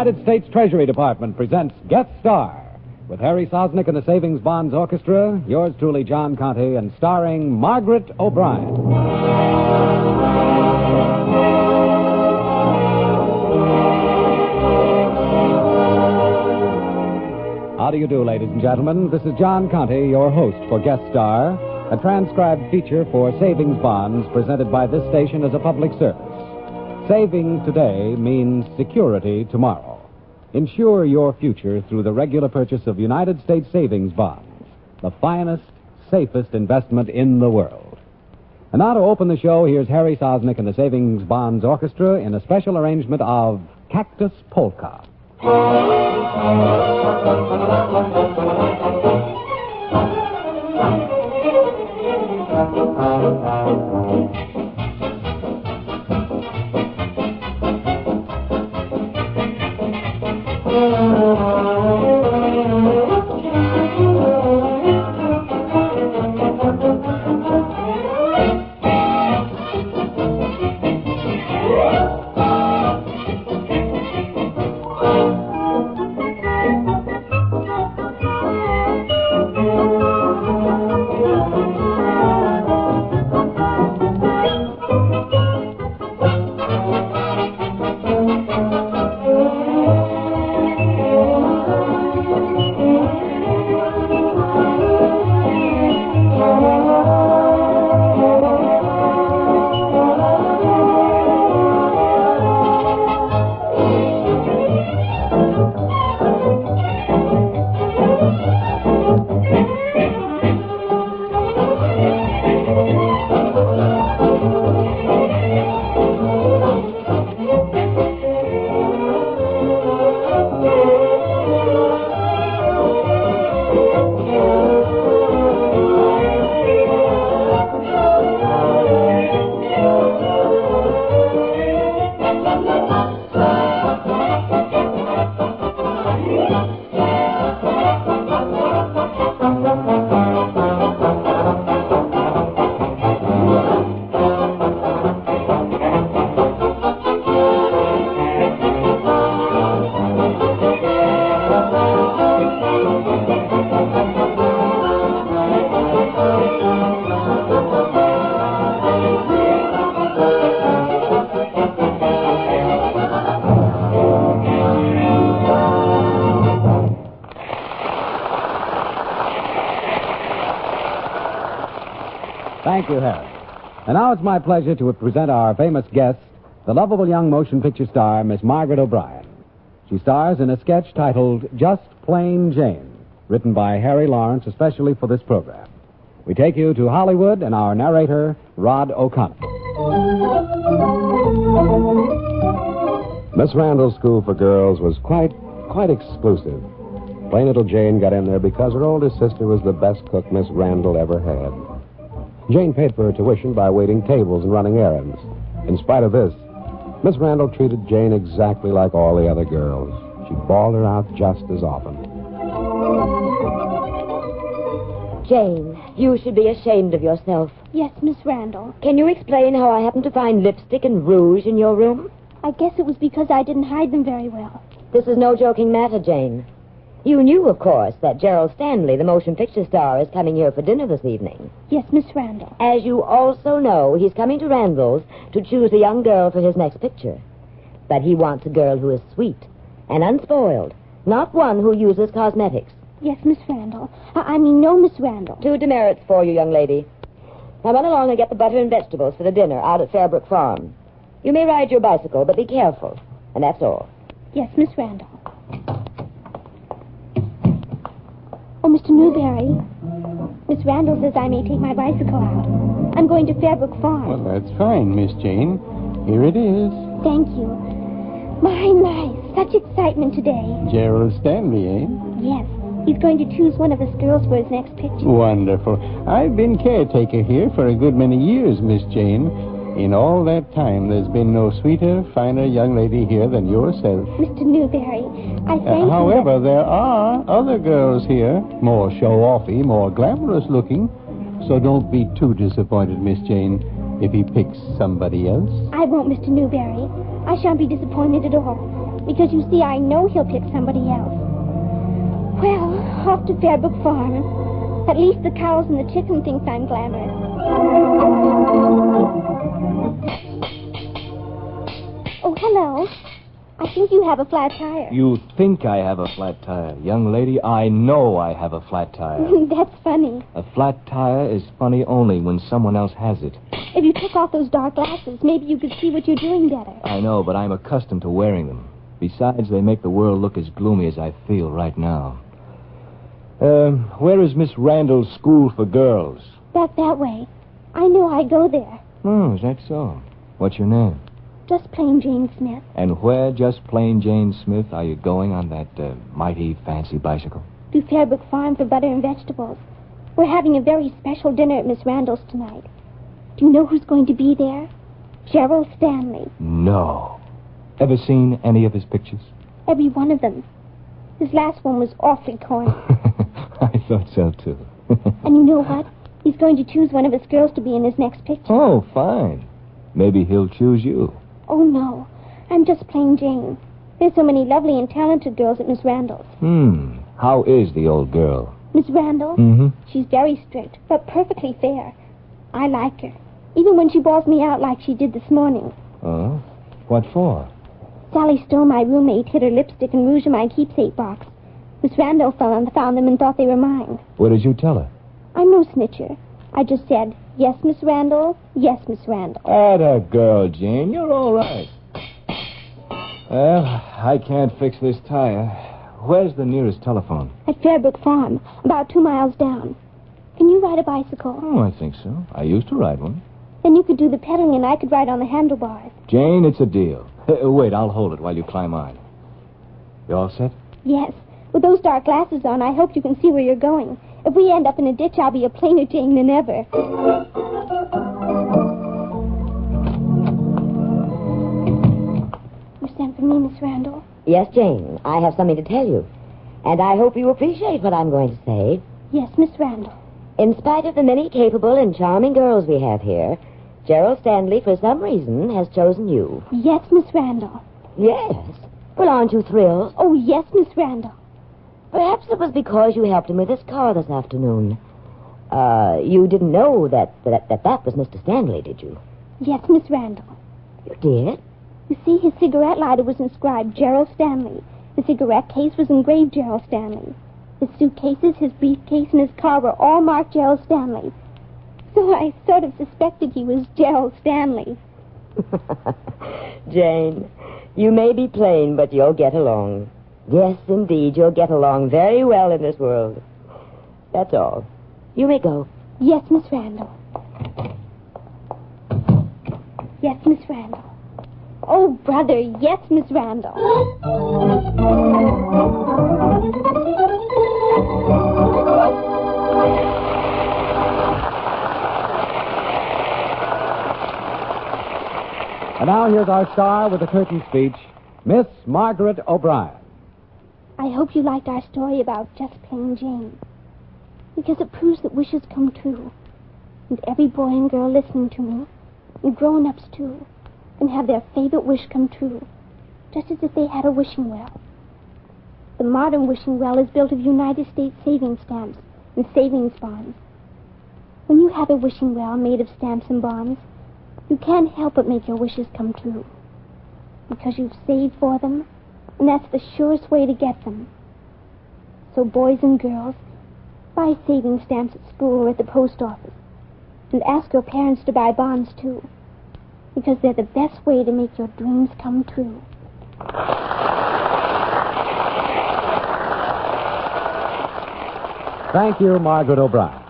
United States Treasury Department presents Guest Star with Harry Sosnick and the Savings Bonds Orchestra, yours truly, John Conte, and starring Margaret O'Brien. How do you do, ladies and gentlemen? This is John Conte, your host for Guest Star, a transcribed feature for Savings Bonds presented by this station as a public service. Saving today means security tomorrow. Insure your future through the regular purchase of United States Savings Bonds, the finest, safest investment in the world. And now to open the show, here's Harry Sosnick and the Savings Bonds Orchestra in a special arrangement of Cactus Polka. Thank you, Harry. And now it's my pleasure to present our famous guest, the lovable young motion picture star, Miss Margaret O'Brien. She stars in a sketch titled Just Plain Jane, written by Harry Lawrence especially for this program. We take you to Hollywood and our narrator, Rod O'Connor. Miss Randall's School for Girls was quite exclusive. Plain little Jane got in there because her older sister was the best cook Miss Randall ever had. Jane paid for her tuition by waiting tables and running errands. In spite of this, Miss Randall treated Jane exactly like all the other girls. She bawled her out just as often. Jane, you should be ashamed of yourself. Yes, Miss Randall. Can you explain how I happened to find lipstick and rouge in your room? I guess it was because I didn't hide them very well. This is no joking matter, Jane. You knew, of course, that Gerald Stanley, the motion picture star, is coming here for dinner this evening. Yes, Miss Randall. As you also know, he's coming to Randall's to choose a young girl for his next picture. But he wants a girl who is sweet and unspoiled, not one who uses cosmetics. Yes, Miss Randall. I mean, no, Miss Randall. 2 demerits for you, young lady. Now run along and get the butter and vegetables for the dinner out at Fairbrook Farm. You may ride your bicycle, but be careful. And that's all. Yes, Miss Randall. Oh, Mr. Newberry, Miss Randall says I may take my bicycle out. I'm going to Fairbrook Farm. Well, that's fine, Miss Jane. Here it is. Thank you. My, such excitement today. Gerald Stanley, eh? Yes, he's going to choose one of us girls for his next picture. Wonderful. I've been caretaker here for a good many years, Miss Jane. In all that time, there's been no sweeter, finer young lady here than yourself. Mr. Newberry, I thank you. However, there are other girls here, more show-offy, more glamorous looking. So don't be too disappointed, Miss Jane, if he picks somebody else. I won't, Mr. Newberry. I shan't be disappointed at all. Because you see, I know he'll pick somebody else. Well, off to Fairbrook Farm. At least the cows and the chicken think I'm glamorous. Oh, hello. I think you have a flat tire. You think I have a flat tire. Young lady, I know I have a flat tire. That's funny. A flat tire is funny only when someone else has it. If you took off those dark glasses, maybe you could see what you're doing better. I know, but I'm accustomed to wearing them. Besides, they make the world look as gloomy as I feel right now. Where is Miss Randall's school for girls? Back that way. I know I go there. Oh, is that so? What's your name? Just plain Jane Smith. And where, just plain Jane Smith, are you going on that mighty fancy bicycle? To Fairbrook Farm for butter and vegetables. We're having a very special dinner at Miss Randall's tonight. Do you know who's going to be there? Gerald Stanley. No. Ever seen any of his pictures? Every one of them. His last one was awfully corny. I thought so, too. And you know what? He's going to choose one of his girls to be in his next picture. Oh, fine. Maybe he'll choose you. Oh, no. I'm just plain Jane. There's so many lovely and talented girls at Miss Randall's. How is the old girl? Miss Randall? Mm-hmm. She's very strict, but perfectly fair. I like her. Even when she bawls me out like she did this morning. Oh? What for? Sally Stone, my roommate, hid her lipstick and rouge in my keepsake box. Miss Randall found them and thought they were mine. What did you tell her? I'm no snitcher. I just said, yes, Miss Randall, yes, Miss Randall. Atta girl, Jane. You're all right. Well, I can't fix this tire. Where's the nearest telephone? At Fairbrook Farm, about 2 miles down. Can you ride a bicycle? Oh, I think so. I used to ride one. Then you could do the pedaling and I could ride on the handlebars. Jane, it's a deal. Wait, I'll hold it while you climb on. You all set? Yes. With those dark glasses on, I hope you can see where you're going. If we end up in a ditch, I'll be a plainer Jane than ever. You sent for me, Miss Randall? Yes, Jane. I have something to tell you. And I hope you appreciate what I'm going to say. Yes, Miss Randall. In spite of the many capable and charming girls we have here, Gerald Stanley, for some reason, has chosen you. Yes, Miss Randall. Yes. Well, aren't you thrilled? Oh, yes, Miss Randall. Perhaps it was because you helped him with his car this afternoon. You didn't know that was Mr. Stanley, did you? Yes, Miss Randall. You did? You see, his cigarette lighter was inscribed Gerald Stanley. The cigarette case was engraved Gerald Stanley. His suitcases, his briefcase, and his car were all marked Gerald Stanley. So I sort of suspected he was Gerald Stanley. Jane, you may be plain, but you'll get along. Yes, indeed, you'll get along very well in this world. That's all. You may go. Yes, Miss Randall. Yes, Miss Randall. Oh, brother, yes, Miss Randall. And now here's our star with the curtain speech, Miss Margaret O'Brien. I hope you liked our story about Just Plain Jane. Because it proves that wishes come true. And every boy and girl listening to me, and grown-ups too, can have their favorite wish come true, just as if they had a wishing well. The modern wishing well is built of United States savings stamps and savings bonds. When you have a wishing well made of stamps and bonds, you can't help but make your wishes come true. Because you've saved for them, and that's the surest way to get them. So boys and girls, buy savings stamps at school or at the post office. And ask your parents to buy bonds, too. Because they're the best way to make your dreams come true. Thank you, Margaret O'Brien.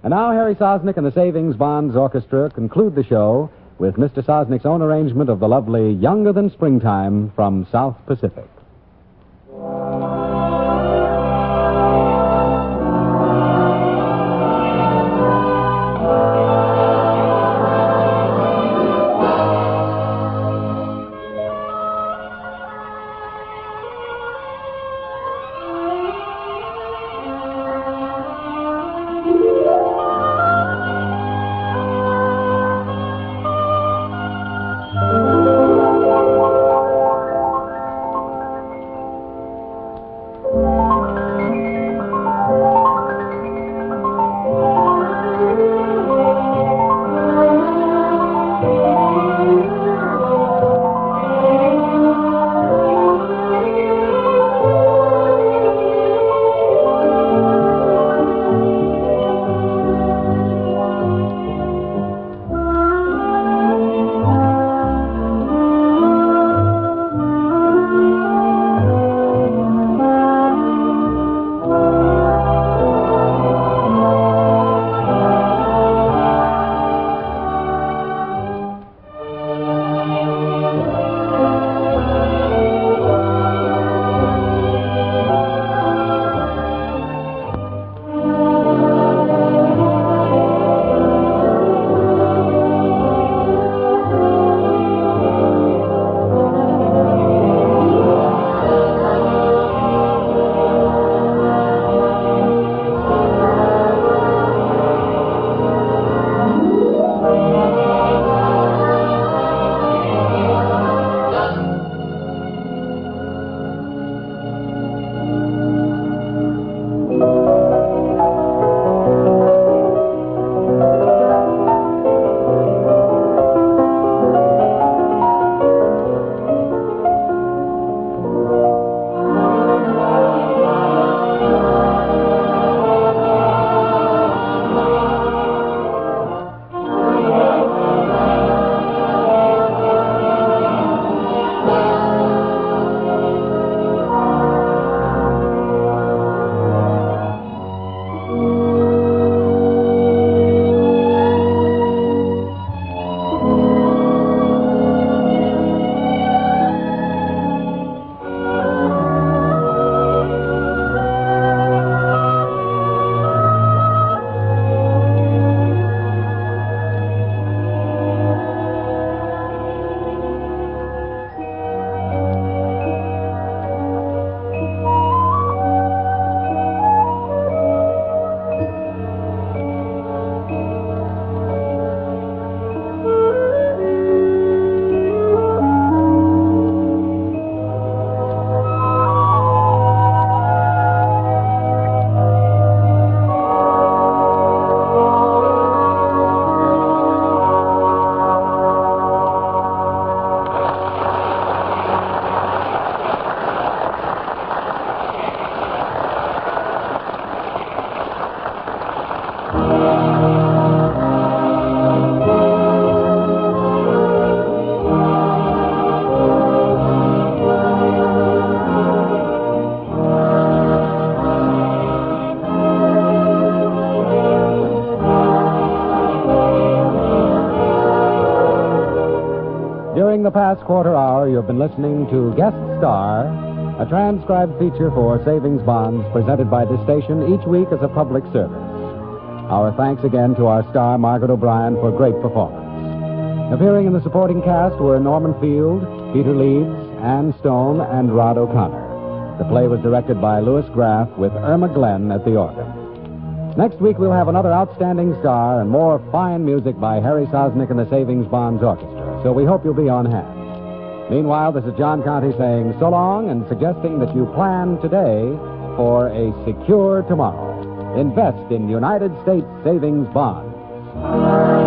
And now Harry Sosnick and the Savings Bonds Orchestra conclude the show with Mr. Sosnick's own arrangement of the lovely Younger Than Springtime from South Pacific. During the past quarter hour, you've been listening to Guest Star, a transcribed feature for savings bonds presented by this station each week as a public service. Our thanks again to our star, Margaret O'Brien, for great performance. Appearing in the supporting cast were Norman Field, Peter Leeds, Ann Stone, and Rod O'Connor. The play was directed by Louis Graff with Irma Glenn at the organ. Next week, we'll have another outstanding star and more fine music by Harry Sosnick and the Savings Bonds Orchestra, so we hope you'll be on hand. Meanwhile, this is John Conte saying so long and suggesting that you plan today for a secure tomorrow. Invest in United States savings bonds.